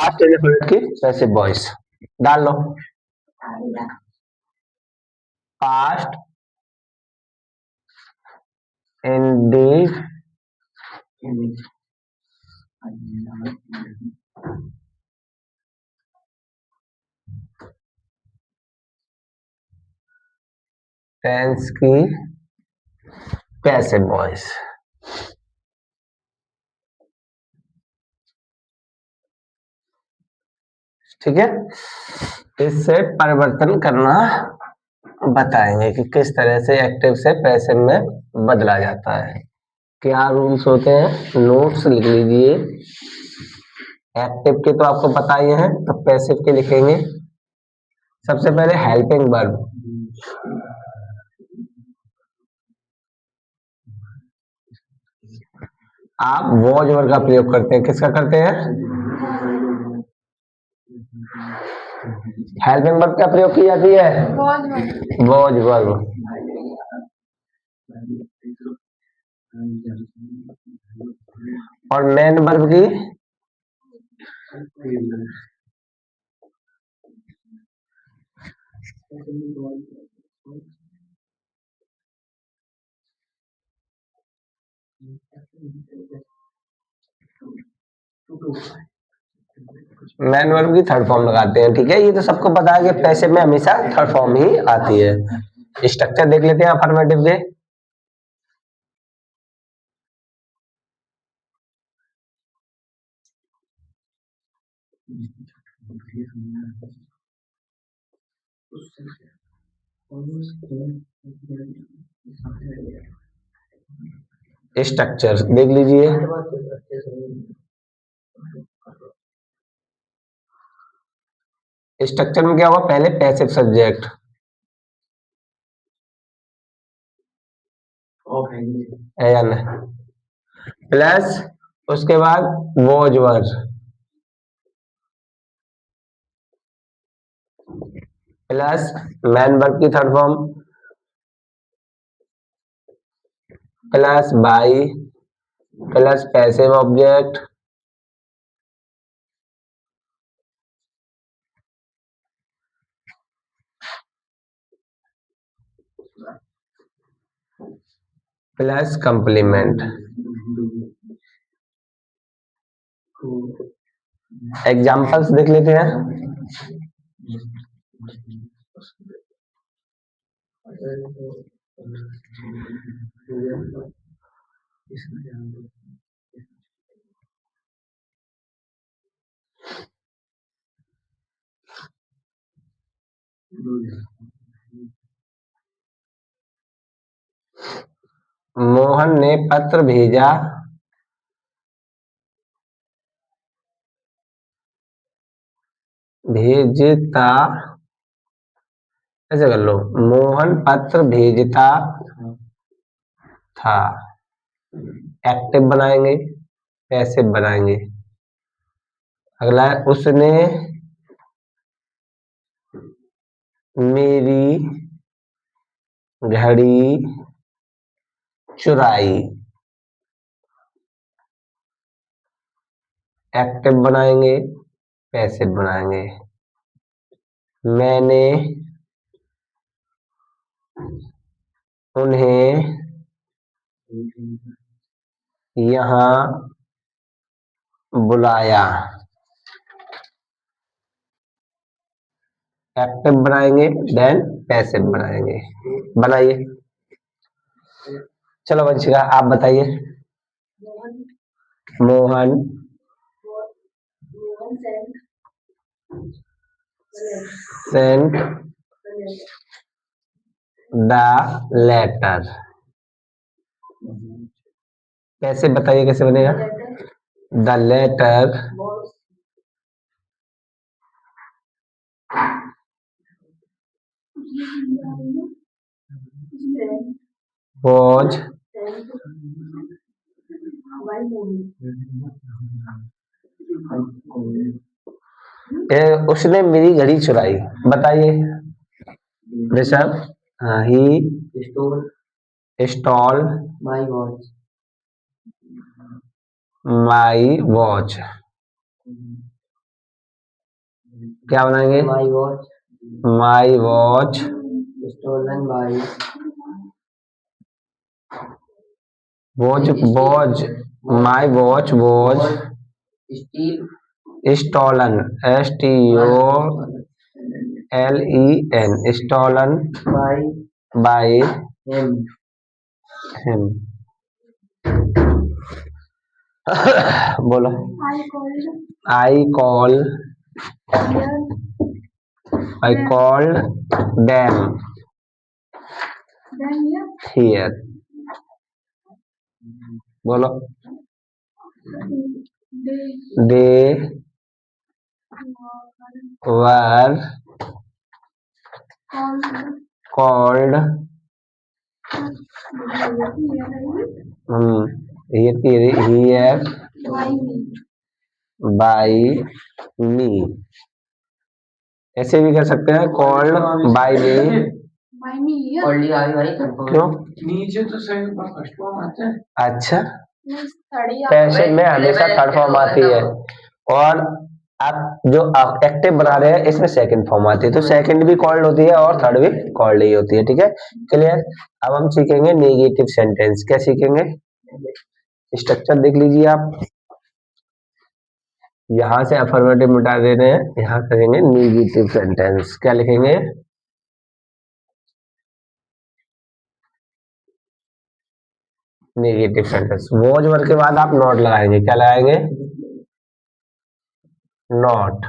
Last elephant की passive voice डाल लो। Past ended tense की पैसिव वॉइस। ठीक है, इससे परिवर्तन करना बताएंगे कि किस तरह से एक्टिव से पैसिव में बदला जाता है। क्या रूल्स होते हैं, नोट्स लिख लीजिए। एक्टिव के तो आपको पता ही है, तो पैसिव के लिखेंगे। सबसे पहले हेल्पिंग वर्ब, आप वॉज वर्ब का प्रयोग करते हैं। किसका करते हैं? हेल्पिंग वर्ब का प्रयोग की जाती है वॉज वर्ब। और मेन वर्ब की मैन वर्ब की थर्ड फॉर्म लगाते हैं। ठीक है, ये तो सबको पता है कि पैसिव में हमेशा थर्ड फॉर्म ही आती है। स्ट्रक्चर देख लेते हैं अफर्मेटिव के। स्ट्रक्चर देख लीजिए। स्ट्रक्चर में क्या होगा, पहले पैसिव सब्जेक्ट एन प्लस उसके बाद was verb plus main verb की third form plus by plus passive object plus complement. Examples देख लेते हैं। मोहन ने पत्र भेजा भेजता, ऐसे कर लो, मोहन पत्र भेजता था। एक्टिव बनाएंगे, पैसिव बनाएंगे। अगला है उसने मेरी घड़ी चुराई। एक्टिव बनाएंगे, पैसिव बनाएंगे। मैंने उन्हें यहाँ बुलाया। एक्टिव बनाएंगे देन पैसिव बनाएंगे। बनाइए, चलो वंशिका आप बताइए। Mohan sent the letter. कैसे बताइए, कैसे बनेगा? द लेटर was उसने मेरी घड़ी चुराई। बताइए Rishabh. He stole my watch. क्या बनाएंगे? My watch, my watch stolen by, watch watch my watch watch steel stolen, STOLEN, stolen by by him, him. बोलो। I called them here। बोलो। they were called here by me। ऐसे भी कर सकते हैं, called by मी। क्यों? नीचे तो सही फर्स्ट फॉर्म आता है। अच्छा, पैसे में हमेशा थर्ड फॉर्म आती है, और आप जो आप एक्टिव बना रहे हैं इसमें सेकंड फॉर्म आती है, तो सेकंड भी कॉल्ड होती है और थर्ड भी कॉल्ड ही होती है। ठीक है, क्लियर। अब हम सीखेंगे नेगेटिव सेंटेंस। क्या सीखेंगे? स्ट्रक्चर देख लीजिए आप, यहाँ से अफर्मेटिव मिटा दे रहे हैं, यहाँ करेंगे नेगेटिव सेंटेंस। क्या लिखेंगे? Negative sentence. वॉज वर्ड के बाद आप नॉट लगाएंगे। क्या लगाएंगे? नॉट।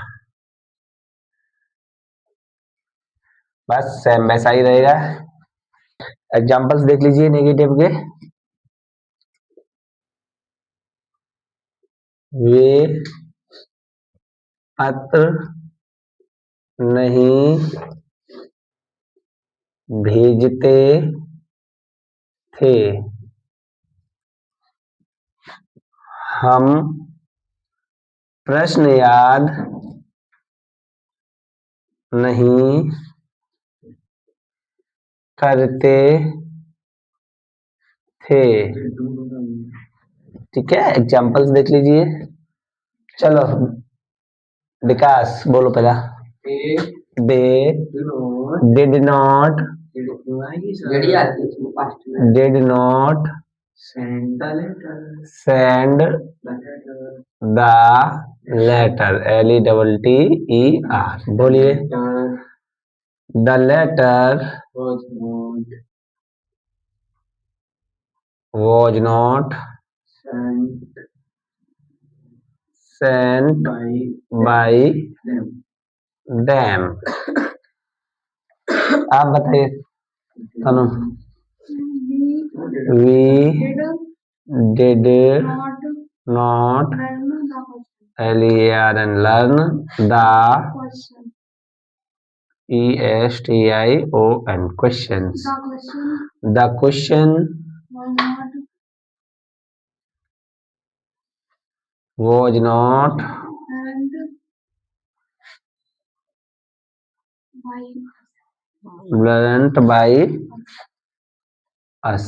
बस सेम वैसा ही रहेगा। एग्जांपल्स देख लीजिए नेगेटिव के। वे पत्र नहीं भेजते थे, हम प्रश्न याद नहीं करते थे। ठीक है, एग्जांपल्स देख लीजिए। चलो विकास बोलो पहला। They did not send the letter, LETTER। बोलिए। The letter was not sent by them। आप बताइए तनु। We did not learn the questions। The question was not learnt by us।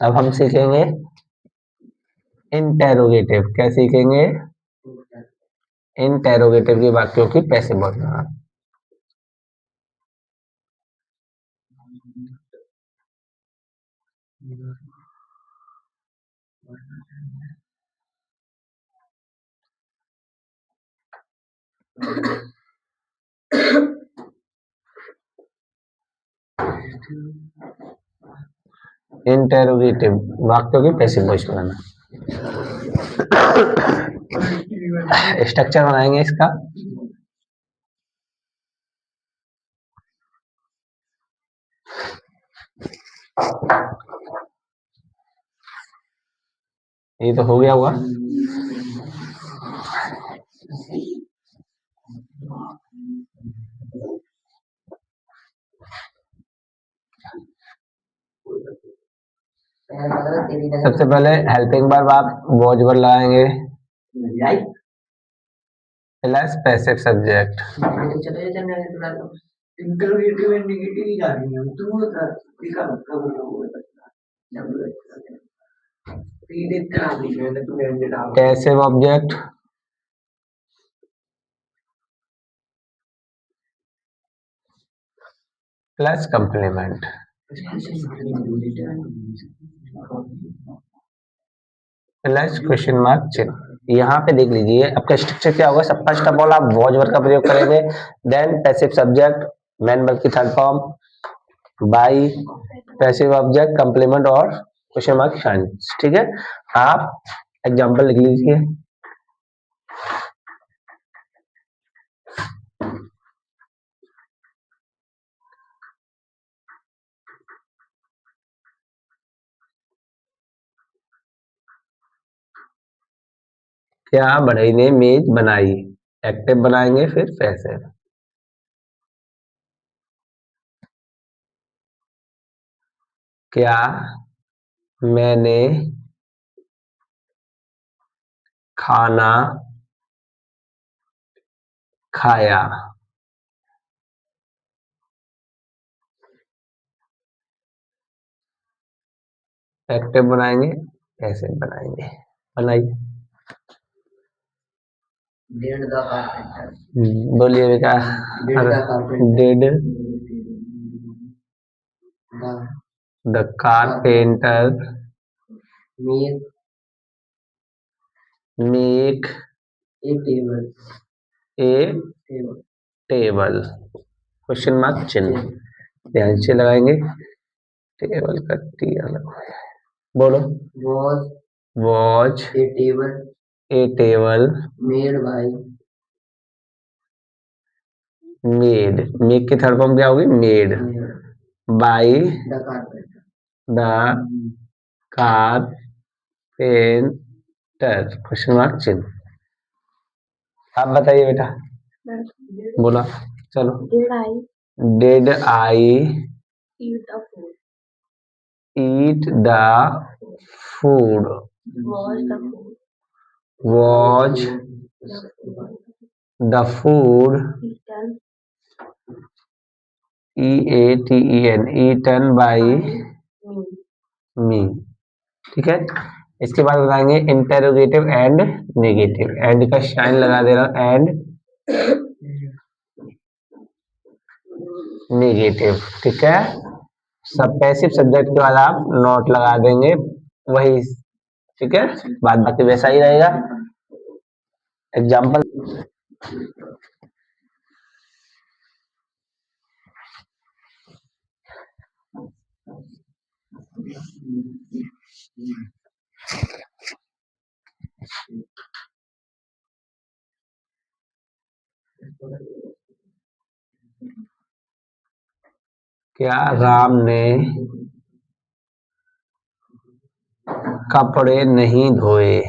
अब हम सीखेंगे इंटेरोगेटिव। क्या सीखेंगे? इंटेरोगेटिव की वाक्यों की पैसिव बोलना। इंटेरोगेटिव वाक्यों की पैसिव वॉइस बनाना। स्ट्रक्चर बनाएंगे इसका। ये तो हो गया हुआ। सबसे पहले हेल्पिंग वर्ब आप वॉज वर्ड लगाएंगे plus passive subject. Interrogative and negative ही जा रही है, तुम बता passive object plus complement. Plus question mark चिन्ह। यहाँ पे देख लीजिए आपका स्ट्रक्चर क्या होगा। सब फर्स्ट ऑफ ऑल आप वॉज वर्ड का प्रयोग करेंगे, then passive subject main verb की third form, by passive object complement और क्वेश्चन मार्क साइन। ठीक है, आप एग्जांपल लिख लीजिए। क्या बढ़ई ने मेज बनाई, एक्टिव बनाएंगे फिर पैसिव। क्या मैंने खाना खाया, एक्टिव बनाएंगे पैसिव बनाएंगे। बनाइए, बोलिए बेटा। Did the carpenter make a table. Question mark चिन्ह ध्यान से लगाएंगे। टेबल का टी अलग, बोलो। Was a table made. Make की थर्ड फॉर्म क्या होगी, made by the carpenter. Question mark चिन्ह। आप बताइए बेटा, बोला। चलो, did I eat the food, was the food EATEN eaten by me. ठीक है, इसके बाद बताएंगे इंटेरोगेटिव एंड नेगेटिव। एंड का साइन लगा दे रहा हूं, एंड नेगेटिव। ठीक है, सब पैसिव सब्जेक्ट के बाद आप नोट लगा देंगे वही। ठीक है, बाद बाकी वैसा ही रहेगा। एग्जाम्पल, क्या राम ने कपड़े नहीं धोए,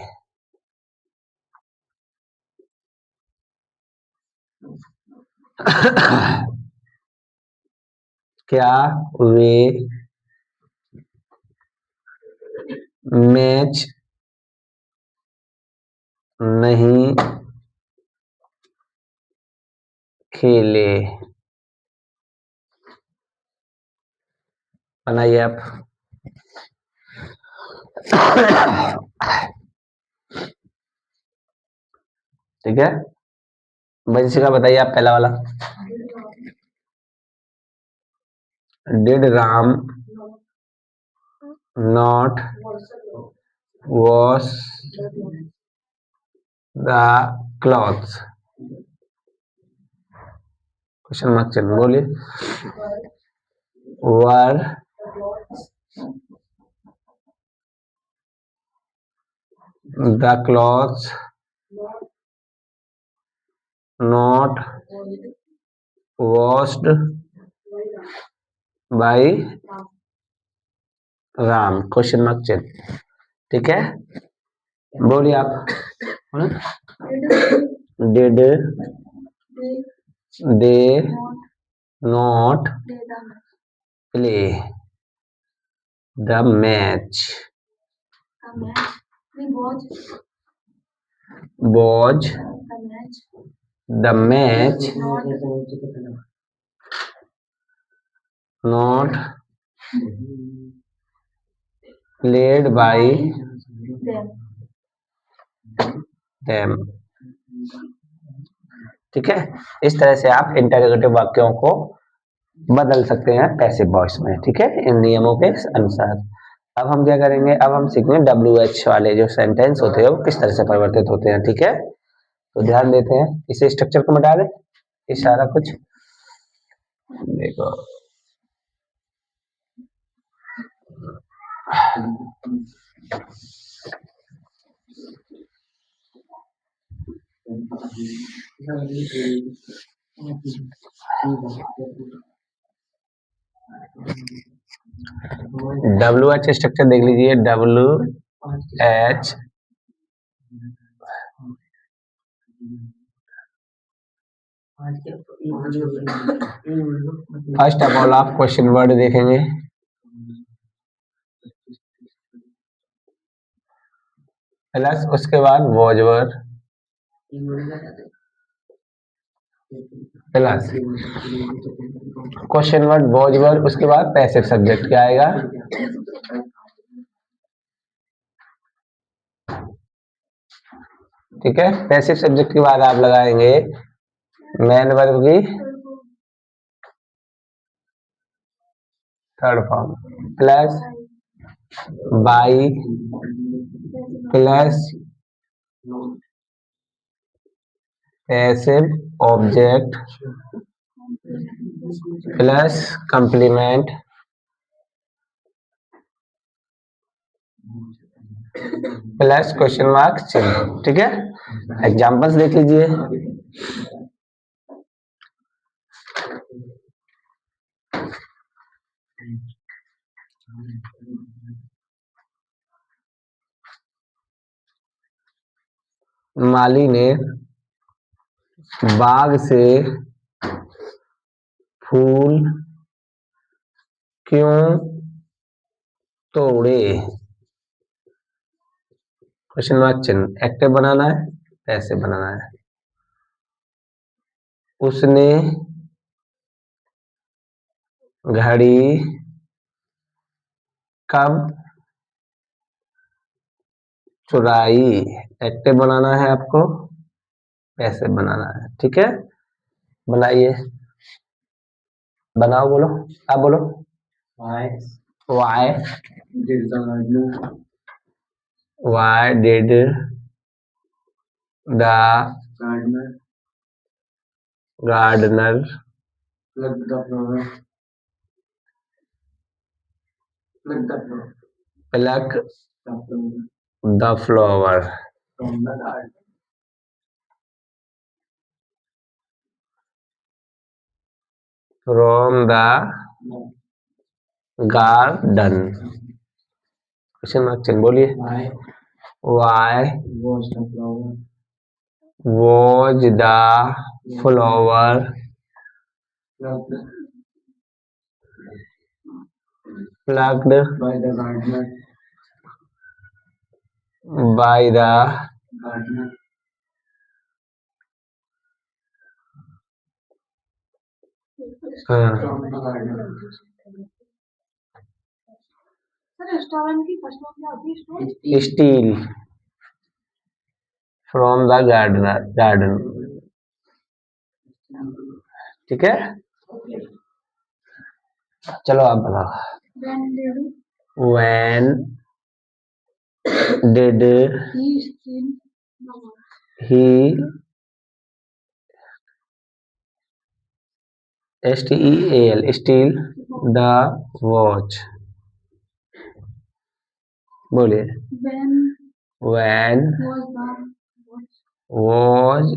क्या वे मैच नहीं खेले। बनाइए आप। ठीक है, वंशिका का बताइए आप पहला वाला। Did Ram not wash the clothes. Question mark चिन्ह, बोलिए। Were the clothes not washed by Ram. Question mark चिन्ह। ठीक है, बोलिए आप। Did they not play the match, was the match not played by them। ठीक है, इस तरह से आप इंटरोगेटिव वाक्यों को बदल सकते हैं पैसिव वॉइस में। ठीक है, इन नियमों के अनुसार। अब हम क्या करेंगे, अब हम सीखेंगे WH वाले जो सेंटेंस होते हैं वो किस तरह से परिवर्तित होते हैं। ठीक है, तो ध्यान देते हैं, इसे स्ट्रक्चर को मिटा दें, ये सारा कुछ देखो। WH स्ट्रक्चर देख लीजिए, WH फर्स्ट ऑफ ऑल आप क्वेश्चन वर्ड देखेंगे, प्लस उसके बाद was word, plus question word was word, उसके बाद पैसिव सब्जेक्ट क्या आएगा, ठीक है। पैसिव सब्जेक्ट के बाद आप लगाएंगे मैन वर्ब की third form, plus by, plus passive object, plus complement, plus question mark चिन्ह। ठीक है, एग्जांपल्स देख लीजिए। माली ने बाग से फूल क्यों तोड़े, क्वेश्चन मार्क चिन्ह। एक्टिव बनाना है, पैसिव बनाना है। उसने घड़ी कब चुराई, एक्टिव बनाना है आपको, पैसिव बनाना है। ठीक है, बनाइए, बनाओ, बोलो, आप बोलो। Why did the gardener pluck the flower from the garden, question mark चिन्ह। बोलिए, why was the flower plucked by the gardener? Steel from the garden. ठीक है, चलो आप बताओ। When did he steal the watch, बोलिए। When was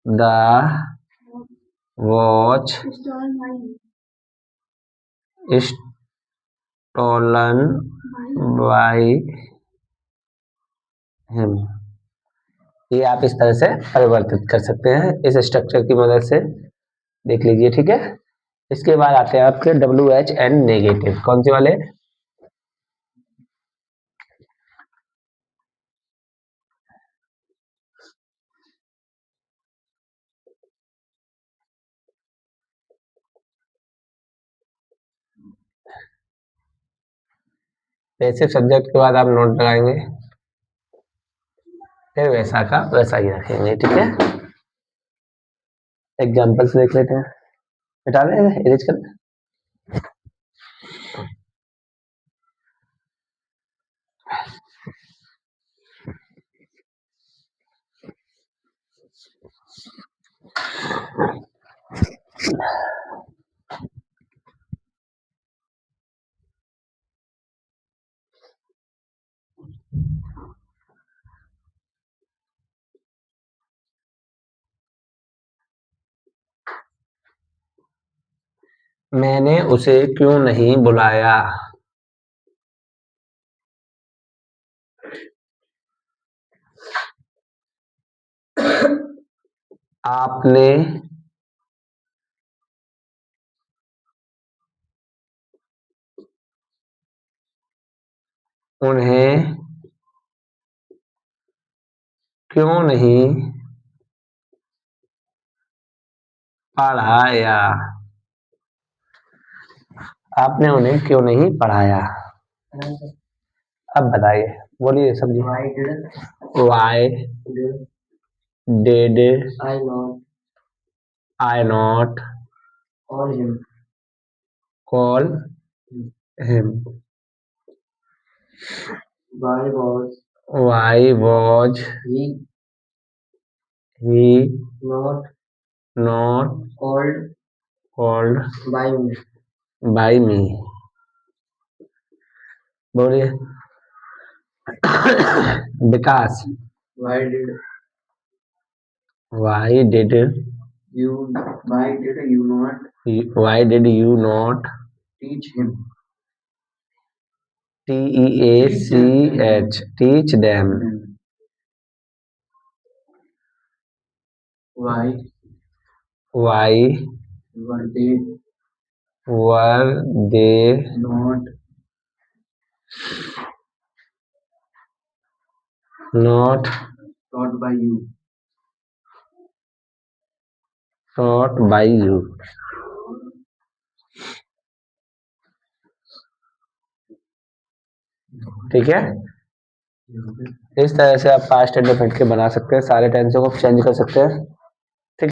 the watch stolen by him? ये आप इस तरह से परिवर्तित कर सकते हैं इस स्ट्रक्चर की मदद से, देख लीजिए। ठीक है, इसके बाद आते हैं आपके WH एंड नेगेटिव। कौन से वाले, पैसिव सब्जेक्ट के बाद आप नोट लगाएंगे, फिर वैसा का वैसा ही रखेंगे। ठीक है, एग्जाम्पल्स देख लेते हैं। मिटा दें, इरेज कर दें। मैंने उसे क्यों नहीं बुलाया? आपने उन्हें क्यों नहीं पढ़ाया? आपने उन्हें क्यों नहीं पढ़ाया? अब बताइए, बोलिए समझिए। Why did I not call him? Why was he not called by me? बोलिए। विकास, why did you not teach him? TEACH, teach them. Why were they not taught by you? ठीक है, इस तरह से आप पास्ट इंडेफिनिट के बना सकते हैं, सारे टेंसों को चेंज कर सकते हैं।